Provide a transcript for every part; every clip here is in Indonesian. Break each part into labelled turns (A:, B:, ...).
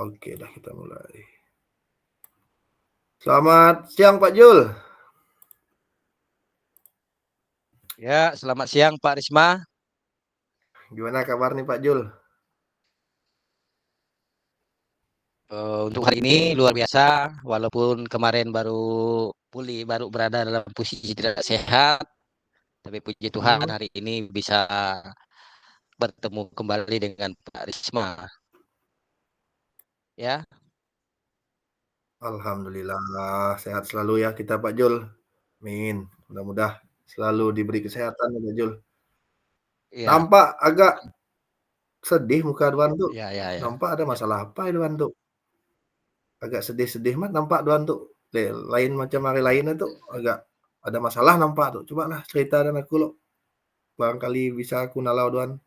A: Oke, dah kita mulai. Selamat siang Pak Jul.
B: Ya, selamat siang Pak Risma.
A: Gimana kabar nih Pak Jul?
B: Untuk hari ini luar biasa, walaupun kemarin baru pulih, baru berada dalam posisi tidak sehat, tapi puji Tuhan
A: Mhm.
B: hari ini bisa bertemu kembali dengan Pak Risma. Ya,
A: Alhamdulillah sehat selalu ya kita Pak Jul. Amin. Mudah-mudah selalu diberi kesehatan ya Pak Jul.
B: ya,
A: Nampak agak sedih muka Duan tuh.
B: ya, ya, ya.
A: Nampak ada
B: Ya,
A: masalah apa ya Duan tuh? Agak sedih-sedih mat nampak Duan tuh. Lain macam hari lain itu agak ada masalah nampak tuh. Cobalah cerita dan aku loh. Barangkali bisa aku nalau Duan.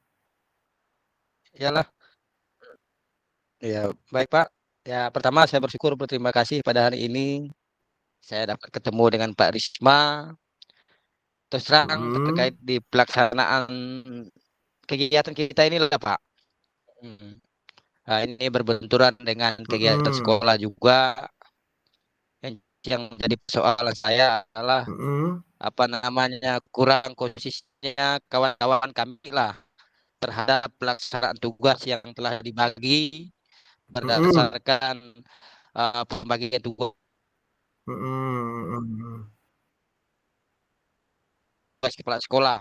B: iyalah. Ya, baik Pak. Ya, pertama saya berterima kasih pada hari ini saya dapat ketemu dengan Pak Risma. Terus terang
A: Mhm.
B: terkait di pelaksanaan kegiatan kita ini lah Pak. Hmm. Nah, ini berbenturan dengan kegiatan
A: Mhm.
B: sekolah juga. Yang jadi persoalan saya adalah
A: Mhm.
B: apa namanya kurang konsisten kawan-kawan kami lah terhadap pelaksanaan tugas yang telah dibagi
A: Mhm.
B: berdasarkan pembagian tugas
A: Mhm. Mhm.
B: kepala sekolah.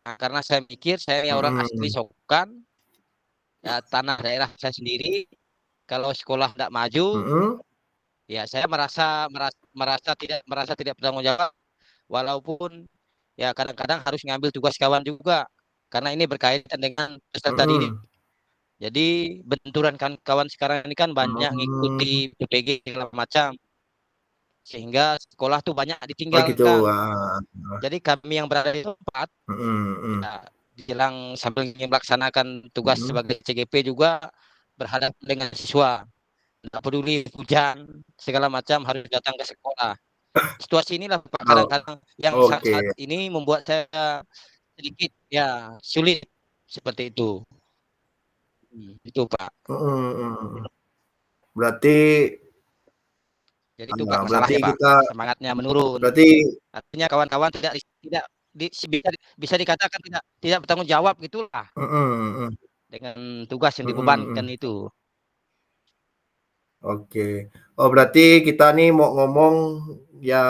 B: Nah, karena saya mikir saya ini orang asli
A: Mhm.
B: Sokan, ya tanah daerah saya sendiri. Kalau sekolah tidak maju,
A: Mhm.
B: ya saya merasa tidak bertanggung jawab. Walaupun ya kadang-kadang harus ngambil tugas kawan juga karena ini berkaitan dengan peserta didik.
A: Mhm.
B: Jadi benturan kan kawan sekarang ini kan banyak
A: Mmm.
B: ngikuti PPG segala macam sehingga sekolah tuh banyak
A: Oh gitu,
B: ditinggalkan.
A: heeh.
B: Jadi kami yang berada di tempat
A: Mhm.
B: ya
A: Mhm.
B: jelang sambil melaksanakan tugas
A: Mhm.
B: sebagai CGP juga berhadapan dengan siswa. Tidak peduli hujan segala macam harus datang ke sekolah. Situasi inilah Pak
A: Oh,
B: kadang-kadang yang
A: oke.
B: saat ini membuat saya sedikit ya sulit seperti itu. Itu Pak.
A: Mhm. Mhm. Berarti
B: Jadi itu Pak
A: berarti
B: masalahnya Pak.
A: kita
B: Semangatnya menurun.
A: berarti
B: Artinya kawan-kawan tidak bisa dikatakan tidak bertanggung jawab gitulah
A: mhm. Mhm.
B: dengan tugas yang
A: Mhm.
B: dibebankan
A: Mhm.
B: itu.
A: Oke. Oh berarti kita nih mau ngomong ya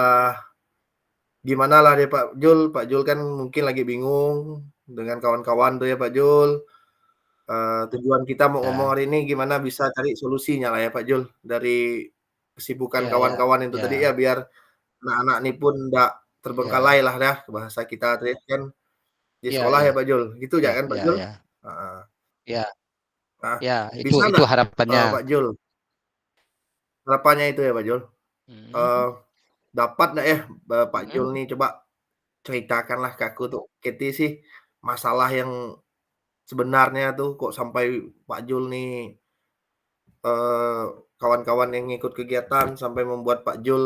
A: gimana lah deh Pak Jul. Pak Jul kan mungkin lagi bingung dengan kawan-kawan tuh ya Pak Jul. Tujuan kita mau ngomong
B: Ya,
A: hari ini gimana bisa cari solusinya lah ya Pak Jul, dari kesibukan
B: ya, ya,
A: kawan-kawan itu tadi ya
B: ya,
A: biar anak-anak ini pun ndak terbengkalai
B: ya,
A: lah ya, bahasa kita tadi kan di
B: ya,
A: sekolah ya
B: ya,
A: Pak Jul, gitu ya
B: ya,
A: kan Pak
B: ya,
A: Jul?
B: ya,
A: Heeh.
B: ya,
A: Nah,
B: ya.
A: bisa
B: Itu
A: ndak,
B: harapannya.
A: Pak Jul, harapannya itu ya Pak Jul,
B: Hmm,
A: eee, dapat ndak ya, Pak Jul
B: hmm.
A: nih coba ceritakanlah ke aku tuh, keti sih masalah yang sebenarnya tuh kok sampai Pak Jul nih Eee, kawan-kawan yang ngikut kegiatan sampai membuat Pak Jul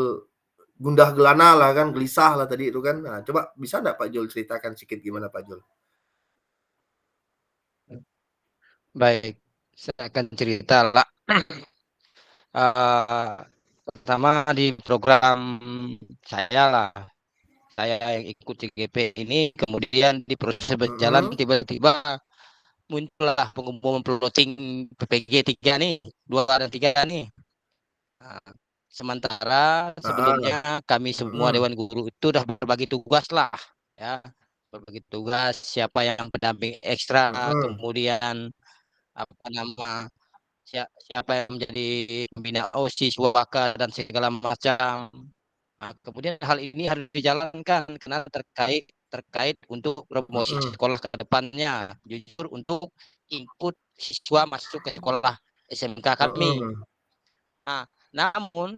A: gundah gelana lah kan, gelisah lah tadi itu kan. Nah, coba bisa nggak Pak Jul ceritakan sedikit gimana Pak Jul?
B: Baik, saya akan cerita lah. Eh, Pertama di program saya lah, saya yang ikut CGP ini, kemudian di proses berjalan
A: Mhm.
B: tiba-tiba muncullah pengumuman plotting PPG 3 nih, 2 dan 3 nih. Nah, sementara
A: Heeh.
B: sebelumnya kami semua
A: Mhm.
B: Dewan Guru itu udah berbagi tugas lah, ya. Berbagi tugas siapa yang pendamping ekstra,
A: Mhm.
B: kemudian apa nama siapa yang menjadi pembina OSIS, Waka dan segala macam. Nah, kemudian hal ini harus dijalankan karena terkait terkait untuk promosi
A: Mhm.
B: sekolah ke depannya. Jujur untuk input siswa masuk ke sekolah SMK kami.
A: Mhm.
B: Nah, namun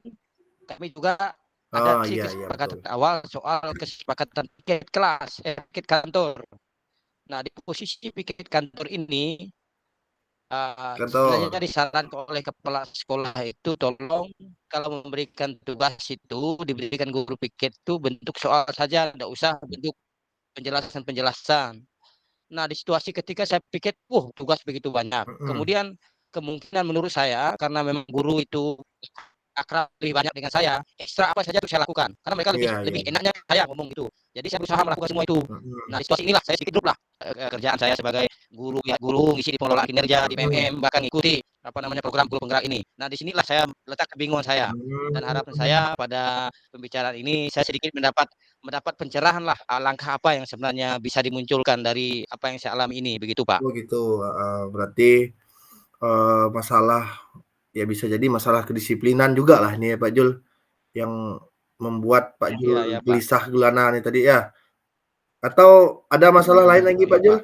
B: kami juga ada
A: Oh,
B: sih
A: iya iya betul.
B: kesepakatan awal soal kesepakatan piket kelas, piket kantor. Nah, di posisi piket kantor ini sebenarnya
A: Kantor.
B: disarankan oleh kepala sekolah itu tolong kalau memberikan tugas itu diberikan guru piket itu bentuk soal saja, tidak usah bentuk penjelasan-penjelasan. Nah, di situasi ketika saya pikir, tugas begitu banyak.
A: Mhm.
B: Kemudian kemungkinan menurut saya karena memang guru itu akrab lebih banyak dengan saya, ekstra apa saja itu saya lakukan. Karena mereka lebih
A: Iya iya
B: lebih
A: iya.
B: enaknya saya ngomong gitu. Jadi saya berusaha melakukan semua itu. Nah,
A: Mhm,
B: di situasi inilah saya sedikit drop lah kerjaan saya sebagai guru ya guru, ngisi di pengelolaan kinerja di
A: mhm,
B: PMM, bahkan ngikuti apa namanya program guru penggerak ini. Nah, di sinilah saya letak kebingungan saya. Dan harapan saya
A: mmm.
B: pada pembicaraan ini saya sedikit mendapat mendapat pencerahan lah langkah apa yang sebenarnya bisa dimunculkan dari apa yang saya alami ini, begitu Pak.
A: Oh gitu, heeh, berarti, masalah ya bisa jadi masalah kedisiplinan jugalah ini ya Pak Jul, yang membuat Pak
B: Iya
A: Jul
B: iya Pak.
A: gelisah gulana nih tadi ya? Atau ada masalah lain lagi
B: Iya
A: Pak Jul?
B: Pak.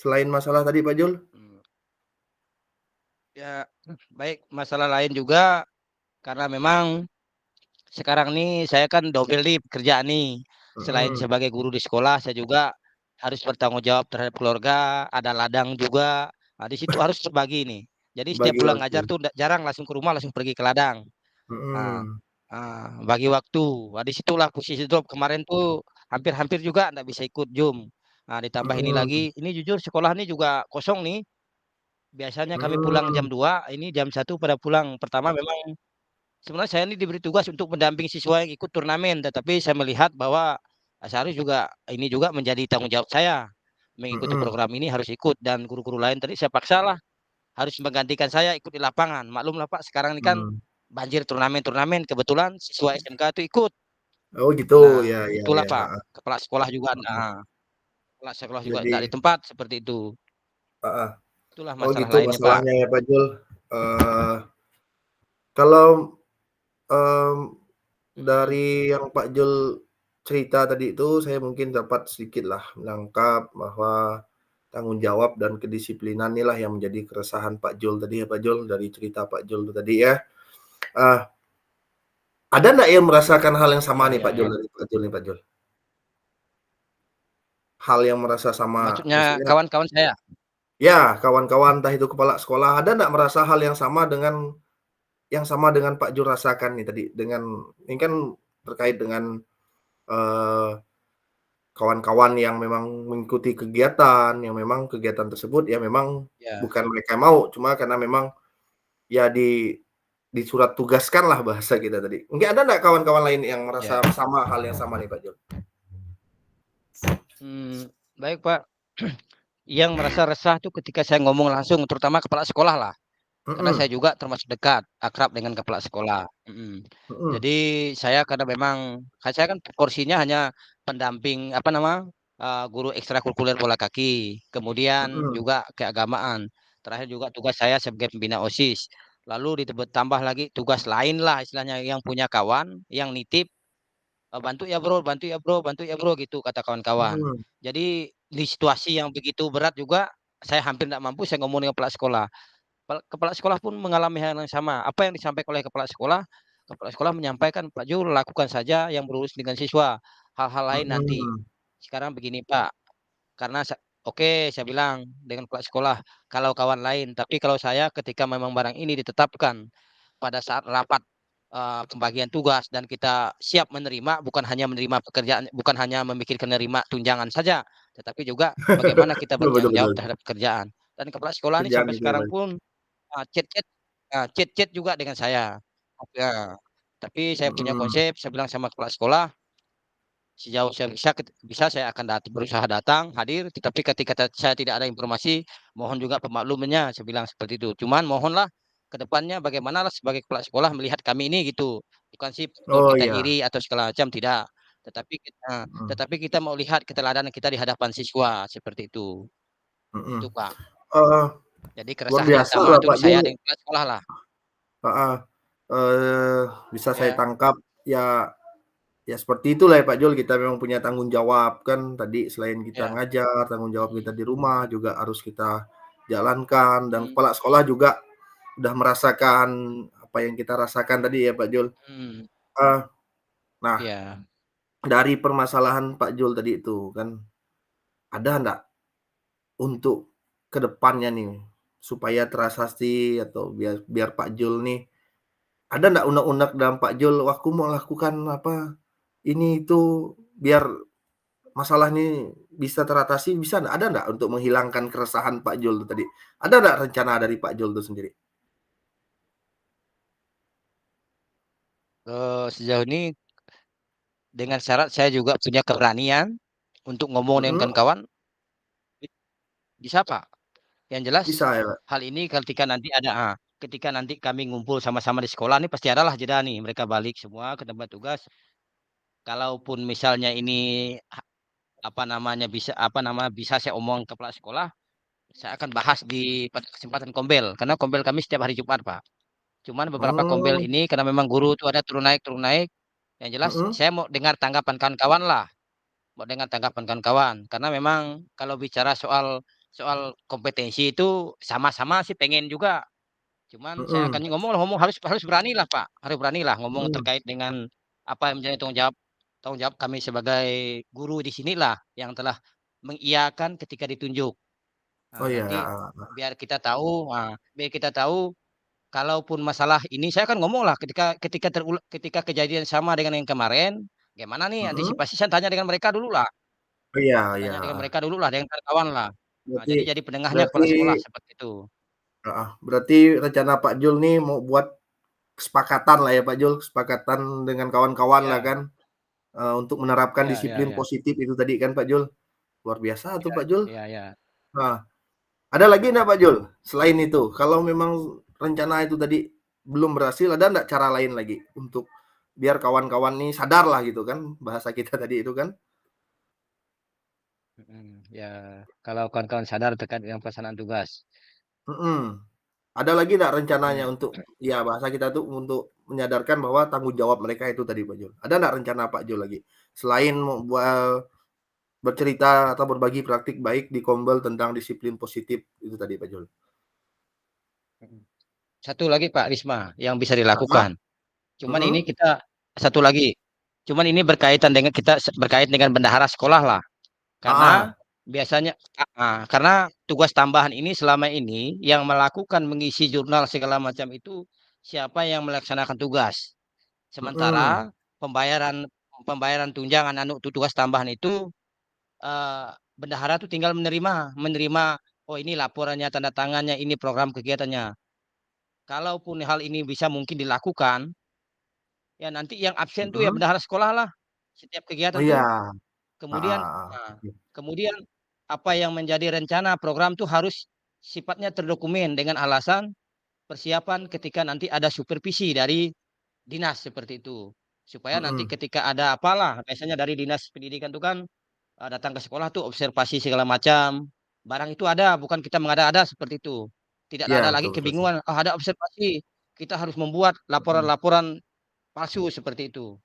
A: Selain masalah tadi Pak Jul?
B: Mmm, ya baik masalah lain juga karena memang sekarang nih saya kan double nih pekerjaan nih. Selain
A: Mhm,
B: sebagai guru di sekolah, saya juga harus bertanggung jawab terhadap keluarga, ada ladang juga. Nah, di situ harus terbagi nih. Jadi setiap
A: bagi
B: pulang
A: waktu.
B: ngajar tuh jarang langsung ke rumah, langsung pergi ke ladang. Nah,
A: Mhm,
B: bagi waktu. Nah, di situlah posisi drop kemarin tuh hampir-hampir juga nggak bisa ikut Zoom. Nah, ditambah ini
A: mhm,
B: lagi, ini jujur sekolah ini juga kosong nih. Biasanya kami pulang
A: mhm,
B: jam 2, ini jam 1 pada pulang. Pertama memang sebenarnya saya ini diberi tugas untuk mendampingi siswa yang ikut turnamen, tetapi saya melihat bahwa seharusnya juga ini juga menjadi tanggung jawab saya. Mengikuti
A: mhm,
B: program ini harus ikut dan guru-guru lain tadi saya paksalah harus menggantikan saya ikut di lapangan. Maklumlah Pak, sekarang ini kan
A: mmm.
B: banjir turnamen-turnamen, kebetulan siswa SMK itu ikut.
A: Oh gitu,
B: Nah,
A: ya ya
B: itulah
A: ya,
B: Pak,
A: heeh
B: kepala sekolah juga
A: heeh.
B: kepala sekolah juga
A: Jadi
B: enggak di tempat, seperti itu.
A: heeh.
B: Itulah
A: Oh
B: masalah
A: gitu
B: lainnya Pak.
A: masalahnya ya Pak Jul. Eee, kalau, mmm,
B: Mhm,
A: dari yang Pak Jul cerita tadi itu saya mungkin dapat sedikitlah menangkap bahwa tanggung jawab dan kedisiplinan inilah yang menjadi keresahan Pak Jul tadi ya Pak Jul, dari cerita Pak Jul tadi ya. Ah, ada nggak yang merasakan hal yang sama
B: iya
A: nih
B: iya
A: Pak
B: iya.
A: Jul dari Pak Jul nih Pak Jul? Hal yang merasa sama
B: Maksudnya
A: maksudnya
B: kawan-kawan saya?
A: ya kawan-kawan entah itu kepala sekolah, ada nggak merasa hal yang sama dengan Pak Jul rasakan nih tadi dengan ini kan terkait dengan, eee, kawan-kawan yang memang mengikuti kegiatan, yang memang kegiatan tersebut ya memang
B: Iya,
A: bukan mereka mau, cuma karena memang ya disurat tugaskanlah bahasa kita tadi. Mungkin ada nggak kawan-kawan lain yang
B: iya.
A: merasa sama hal yang sama nih Pak Jul?
B: Baik Pak. Yang merasa resah tuh ketika saya ngomong langsung, terutama kepala sekolah lah. Karena saya
A: Mhm
B: juga termasuk dekat, akrab dengan kepala sekolah.
A: mhm
B: Jadi saya karena memang saya kan porsinya hanya pendamping apa nama, guru ekstrakurikuler bola kaki, kemudian
A: mhm
B: juga keagamaan. Terakhir juga tugas saya sebagai pembina OSIS. Lalu tambah lagi tugas lain lah istilahnya yang punya kawan yang nitip, "Bantu ya Bro bantu ya Bro bantu ya Bro," gitu kata kawan-kawan.
A: mhm.
B: Jadi di situasi yang begitu berat juga saya hampir tidak mampu, saya ngomong dengan kepala sekolah. Kepala sekolah pun mengalami hal yang sama. Apa yang disampaikan oleh kepala sekolah menyampaikan, "Pak Jul, lakukan saja yang berurusan dengan siswa, hal-hal lain nanti.
A: Mhm.
B: Sekarang begini Pak, karena oke, saya bilang dengan kepala sekolah, kalau kawan lain, tapi kalau saya ketika memang barang ini ditetapkan pada saat rapat, pembagian tugas dan kita siap menerima, bukan hanya menerima pekerjaan, bukan hanya memikirkan menerima tunjangan saja, tetapi juga bagaimana kita
A: Betul betul
B: bertanggung jawab
A: betul.
B: terhadap pekerjaan." Dan kepala sekolah ini
A: Kerjaan
B: sampai
A: itu
B: sekarang
A: Mas.
B: pun chat-chat chat-chat juga dengan saya. Ya, tapi saya punya
A: Mhm.
B: konsep, saya bilang sama kepala sekolah, sejauh saya bisa saya akan berusaha datang, hadir, tetapi ketika saya tidak ada informasi, mohon juga pemaklumannya, saya bilang seperti itu. Cuman mohonlah ke depannya bagaimanalah sebagai kepala sekolah melihat kami ini gitu. Bukan sih faktor
A: Oh
B: kita
A: iya,
B: iri atau segala macam, tidak.
A: mhm
B: Tetapi kita mau lihat keteladanan kita di hadapan siswa, seperti itu.
A: mhm.
B: Itu, Pak.
A: Eee,
B: Jadi
A: luar
B: keresahan yang sama
A: biasalah
B: itu di
A: Pak
B: saya
A: Jul
B: dengan kepala sekolah lah.
A: heeh, eee, bisa saya
B: Ya.
A: tangkap ya ya seperti itulah ya Pak Jul, kita memang punya tanggung jawab kan tadi selain kita
B: Ya,
A: ngajar, tanggung jawab kita
B: mhm
A: di rumah juga harus kita jalankan dan
B: mhm
A: kepala sekolah juga udah merasakan apa yang kita rasakan tadi ya Pak Jul.
B: mhm,
A: Eee, nah
B: iya
A: dari permasalahan Pak Jul tadi itu kan, ada ndak untuk ke depannya nih, supaya terasasti atau biar biar Pak Jul nih, ada ndak unek-unek dalam Pak Jul, "Wah, aku mau lakukan apa, ini itu," biar masalah ini bisa teratasi, bisa nggak, ada nggak untuk menghilangkan keresahan Pak Jul itu tadi? Ada nggak rencana dari Pak Jul itu sendiri?
B: Sejauh ini dengan syarat saya juga punya keberanian untuk ngomong dengan
A: Mhm,
B: kawan-kawan, bisa Pak. Yang jelas
A: bisa ya, Pak?
B: hal ini ketika nanti kami ngumpul sama-sama di sekolah nih pasti adalah jeda nih, mereka balik semua ke tempat tugas. Kalaupun misalnya ini bisa saya omong ke kepala sekolah, saya akan bahas pada kesempatan kombel, karena kombel kami setiap hari Jumat, Pak. Cuman beberapa kombel
A: Mmm,
B: ini karena memang guru itu ada turun naik, yang jelas
A: mhm,
B: saya mau dengar tanggapan kawan-kawan lah, mau dengar tanggapan kawan-kawan. Karena memang kalau bicara soal soal kompetensi itu sama-sama sih pengen juga. Cuman saya
A: mhm,
B: akan ngomong harus harus beranilah, Pak, harus beranilah ngomong
A: mhm.
B: terkait dengan apa yang menjadi tanggung jawab kami sebagai guru di sinilah, yang telah mengiyakan ketika ditunjuk.
A: Oh
B: Nah,
A: iya,
B: nanti
A: heeh heeh.
B: biar kita tahu kalaupun masalah ini saya akan ngomonglah ketika kejadian sama dengan yang kemarin, gimana nih
A: Mhm?
B: antisipasi, saya tanya dengan mereka dululah,
A: Oh iya iya,
B: tanya dengan
A: heeh.
B: mereka dululah, dengan kawan-kawanlah. Nah,
A: Berarti
B: jadi penengahnya
A: berarti
B: kepala sekolah seperti itu.
A: heeh, berarti rencana Pak Jul nih mau buat kesepakatan lah ya Pak Jul, kesepakatan dengan kawan-kawan lah
B: Ya,
A: kan, untuk menerapkan
B: ya, ya,
A: disiplin
B: ya,
A: positif itu tadi kan Pak Jul. Luar biasa tuh
B: ya,
A: Pak Jul.
B: ya, ya.
A: Nah, ada lagi enggak Pak Jul, selain itu? Kalau memang rencana itu tadi belum berhasil, ada enggak cara lain lagi untuk biar kawan-kawan nih sadar lah gitu kan, bahasa kita tadi itu kan?
B: Ya, kalau kawan-kawan sadar terkait dengan pelaksanaan tugas.
A: Mhm. Ada lagi enggak rencananya
B: Hmm,
A: untuk ya bahasa kita tuh untuk menyadarkan bahwa tanggung jawab mereka itu tadi Pak Jul. Ada enggak rencana Pak Jul lagi? Selain bercerita atau berbagi praktik baik di Kombel tentang disiplin positif itu tadi Pak Jul.
B: mhm. Satu lagi Pak Risma yang bisa
A: Heeh,
B: dilakukan. Cuman ini
A: mhm,
B: kita satu lagi, cuman ini berkait dengan bendahara sekolah lah.
A: heeh,
B: Karena karena tugas tambahan ini selama ini yang melakukan mengisi jurnal segala macam itu siapa yang melaksanakan tugas.
A: mhm,
B: Sementara pembayaran pembayaran tunjangan tugas tambahan itu bendahara tuh tinggal menerima menerima, "Oh ini laporannya, tanda tangannya, ini program kegiatannya." Kalaupun hal ini bisa mungkin dilakukan, ya nanti yang absen tuh ya
A: mhm.
B: bendahara sekolah lah, setiap
A: Oh
B: kegiatan
A: iya,
B: tuh.
A: heeh
B: Kemudian
A: heeh,
B: nah,
A: oke,
B: kemudian apa yang menjadi rencana program tuh harus sifatnya terdokumen dengan alasan persiapan ketika nanti ada supervisi dari dinas seperti itu. Supaya nanti
A: mhm,
B: ketika ada apalah, biasanya dari dinas pendidikan itu kan, datang ke sekolah tuh observasi segala macam, barang itu ada, bukan kita mengada-ada seperti itu. Tidak
A: iya
B: ada lagi
A: betul betul sih,
B: kebingungan, "Oh ada observasi, kita harus membuat
A: mhm.
B: laporan-laporan palsu," seperti itu.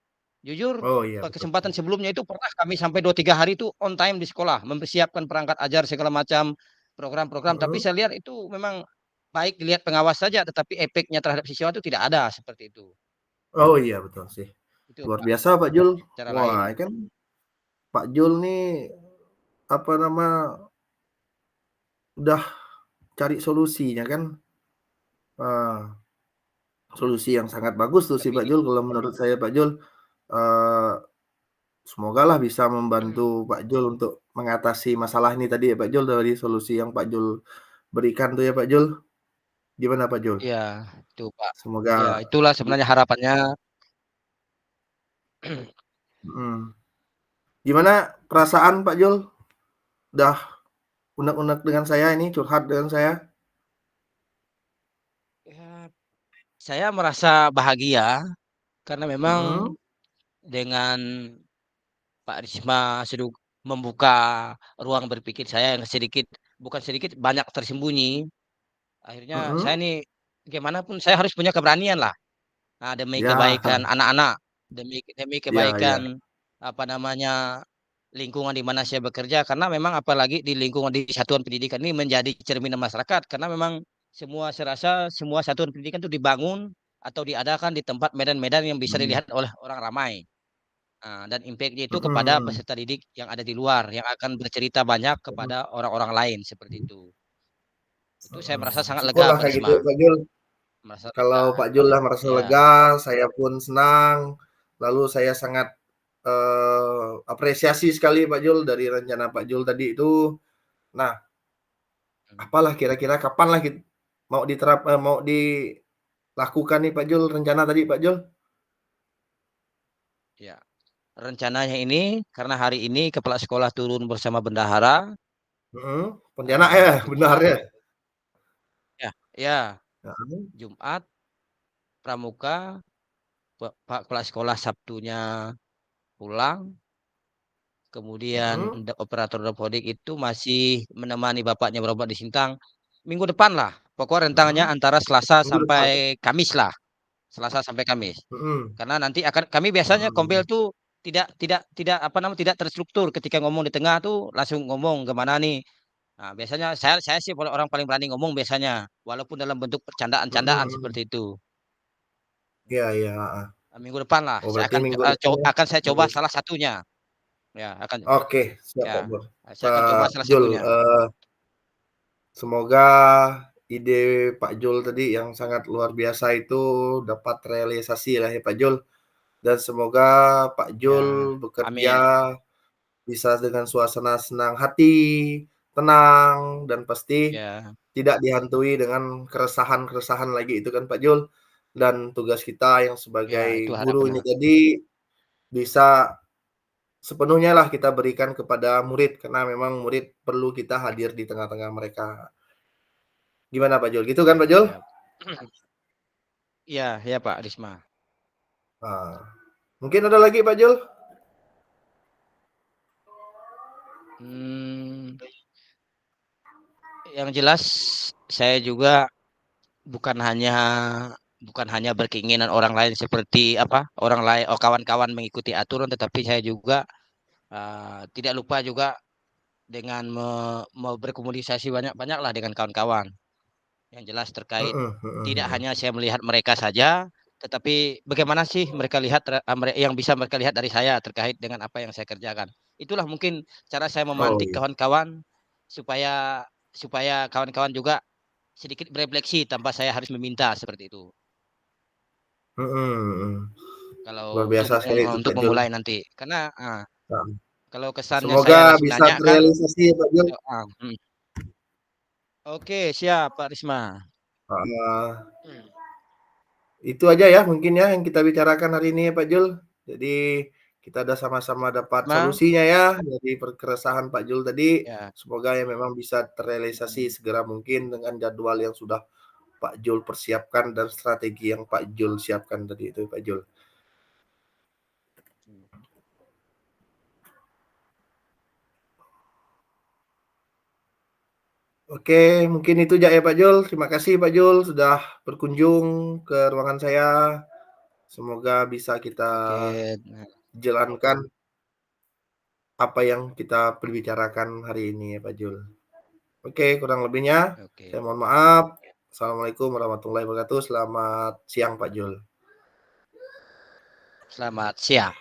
B: Jujur,
A: Oh iya betul
B: kesempatan
A: betul,
B: sebelumnya itu pernah kami sampai 2 3 hari itu on time di sekolah, mempersiapkan perangkat ajar segala macam, program-program, tapi
A: mhm.
B: saya lihat itu memang baik dilihat pengawas saja, tetapi efeknya terhadap siswa itu tidak ada, seperti itu.
A: Oh iya betul sih,
B: Itu
A: luar
B: Pak,
A: biasa Pak Jul.
B: cara
A: Wah
B: lain.
A: ini kan Pak Jul nih, apa nama, udah cari solusinya kan, eee, solusi yang sangat bagus tuh sih
B: Tapi
A: Pak
B: ini
A: Jul kalau menurut saya Pak Jul, eee, semogalah bisa membantu Pak Jul untuk mengatasi masalah ini tadi ya Pak Jul, dari solusi yang Pak Jul berikan tuh ya Pak Jul. Gimana Pak Jul?
B: iya, itu Pak.
A: Semoga
B: Ya itulah
A: gi
B: sebenarnya harapannya.
A: mhm. Gimana perasaan Pak Jul? Udah unek-unek dengan saya ini, curhat dengan saya?
B: Ya, saya merasa bahagia karena memang
A: Mhm,
B: dengan Pak Risma membuka ruang berpikir saya yang bukan sedikit, banyak tersembunyi. Akhirnya saya
A: mhm.
B: nih gimana pun saya harus punya keberanian lah. Nah, demi
A: Ya,
B: kebaikan anak-anak, demi demi
A: iya iya,
B: kebaikan, apa namanya, lingkungan di mana saya bekerja, karena memang apalagi di lingkungan di satuan pendidikan ini menjadi cerminan masyarakat, karena memang saya rasa semua satuan pendidikan itu dibangun atau diadakan di tempat medan-medan yang bisa
A: mhm,
B: dilihat oleh orang ramai. Dan impact-nya itu
A: mhm
B: kepada
A: mhm,
B: peserta didik yang ada di luar, yang akan bercerita banyak
A: mhm,
B: kepada orang-orang lain, seperti itu. Itu saya
A: mhm.
B: merasa sangat lega,
A: Syukurlah
B: Pak
A: kayak gitu
B: Risma,
A: Pak Jul,
B: merasa lega.
A: kalau Pak Jul lah merasa
B: Ya,
A: lega, saya pun senang, lalu saya sangat apresiasi sekali Pak Jul dari rencana Pak Jul tadi itu. Nah, apalah kira-kira kapanlah mau dilakukan nih Pak Jul rencana tadi Pak Jul?
B: Ya, rencananya ini karena hari ini kepala sekolah turun bersama bendahara,
A: Pontianak ya
B: Jumat,
A: benarnya?
B: ya, ya,
A: Heeh,
B: Jumat pramuka, Pak kepala sekolah Sabtunya pulang, kemudian
A: mhm,
B: operator dapodik itu masih menemani bapaknya berobat di Sintang minggu depan lah. Pokoknya
A: mhm,
B: rentangnya antara Selasa
A: minggu depan?
B: sampai Kamis lah. Selasa sampai Kamis.
A: Mhm,
B: Karena nanti akan kami biasanya
A: mhm,
B: Kombel tuh tidak apa namanya tidak terstruktur ketika ngomong di tengah tuh langsung ngomong gimana nih. Nah, biasanya saya sih orang paling berani ngomong biasanya walaupun dalam bentuk
A: mhm,
B: percandaan-candaan
A: mhm.
B: seperti itu.
A: Iya iya, heeh.
B: Minggu depan lah
A: Oh berarti minggu depan ya?
B: akan saya coba
A: Minggu
B: salah satunya. Ya, akan
A: Oke, siap
B: ya.
A: Pak Jul.
B: Saya akan coba
A: Pak
B: salah
A: Jul,
B: satunya.
A: semoga ide Pak Jul tadi yang sangat luar biasa itu dapat realisasi lah ya Pak Jul, dan semoga Pak Jul
B: Ya,
A: bekerja
B: amin.
A: bisa dengan suasana senang hati, tenang, dan pasti
B: Ya,
A: tidak dihantui dengan keresahan-keresahan lagi itu kan Pak Jul. Dan tugas kita yang
B: ya itu
A: sebagai
B: harap
A: guru ini
B: benar.
A: tadi bisa sepenuhnya lah kita berikan kepada murid, karena memang murid perlu kita hadir di tengah-tengah mereka. Gimana Pak Jul, gitu kan Pak
B: Ya,
A: Jul?
B: ya. Iya, ya Pak Risma.
A: Nah, mungkin ada lagi Pak Jul?
B: Hmm, yang jelas saya juga bukan hanya bukan hanya berkeinginan orang lain seperti apa orang lain kawan-kawan mengikuti aturan, tetapi saya juga tidak lupa juga dengan berkomunikasi banyak-banyak lah dengan kawan-kawan. Yang jelas terkait
A: Mhm mhm
B: tidak
A: mhm.
B: hanya saya melihat mereka saja, tetapi bagaimana sih mereka lihat yang bisa mereka lihat dari saya terkait dengan apa yang saya kerjakan. Itulah mungkin cara saya
A: Oh
B: memantik
A: iya.
B: kawan-kawan supaya supaya kawan-kawan juga sedikit berefleksi tanpa saya harus meminta seperti itu.
A: Mhm mhm.
B: Kalau
A: Luar biasa sekali itu
B: untuk
A: Pak Jul.
B: memulai nanti, karena
A: Heeh.
B: kalau kesannya saya
A: Semoga
B: langsung
A: bisa
B: nanya kan,
A: terrealisasi ya Pak Jul.
B: oke siap Pak Risma.
A: Heeh.
B: Hmm.
A: Itu aja ya mungkin ya yang kita bicarakan hari ini ya Pak Jul. Jadi kita ada sama-sama dapat
B: Risma,
A: solusinya ya dari keresahan Pak Jul tadi.
B: ya.
A: Semoga ya memang bisa terrealisasi segera mungkin dengan jadwal yang sudah Pak Jul persiapkan dan strategi yang Pak Jul siapkan tadi itu Pak Jul. Oke, mungkin itu aja ya Pak Jul. Terima kasih Pak Jul sudah berkunjung ke ruangan saya. Semoga bisa kita
B: Oke, nah,
A: jalankan apa yang kita perbicarakan hari ini ya Pak Jul. Oke, kurang lebihnya saya
B: oke.
A: mohon maaf. Assalamualaikum warahmatullahi wabarakatuh. Selamat siang Pak Jul.
B: Selamat siang.